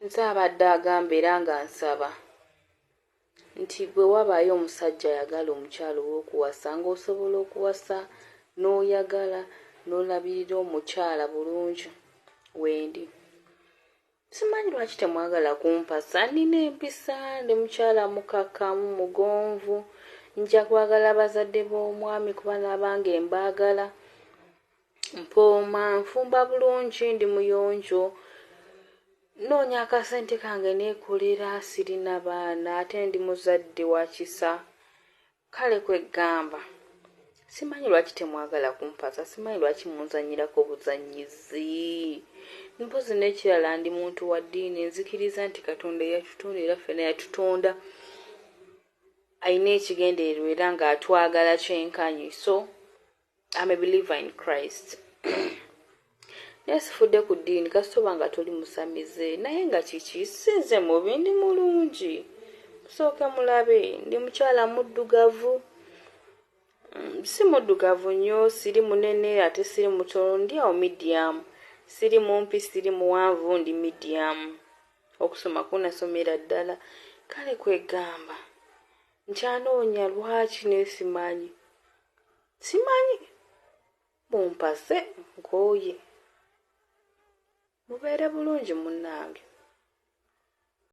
nze abadde agamba era nga nsaba nti bwe wabaayo omusajja ayagala omukyala ow'okuwasa ng'osobola okuwasa n'oyagala n'olabirira omukyala bulungi wendi. Simanyi lwaki temwagala kumpasa, nina empisa, ndi mukyala mukakkamu mugonvu, nja kwagala bazadde b'omwami kuba n'abange mbaagala, mpooma, nfumba bulungi, ndi muyonjo, noonya akasente kange neekolera, sirina baana ate ndi muzadde wa kisa. Kale kweggamba simanyi lwaki temwagala kumpasa, simanyi lwaki munzanyirako buzanyizi. Mpozi n'ekirala ndi muntu wa ddiini, nzikiriza nti Katonda yatutonda era ffena yatutonda ayina ekigendererwa era ng'atwagala kyenkanyi. So I'm a believer in Christ. Naye sifudde ku ddiini kasitoba nga toli musamize, naye nga kiki sinze mubi, ndi mulungi. Musooke mulabe, ndi mukyala muddugavu. Si muddugavu nnyo, siri munene ate siri mutono, ndi awo medium. Siri mumpi, siri muwanvu, ndi medium. Okusoma kunasomera ddala. Kale kwegamba nkyanoonya lwaki simanyi. Simanyi mumpase nkooye. Mubeere bulungi munnange.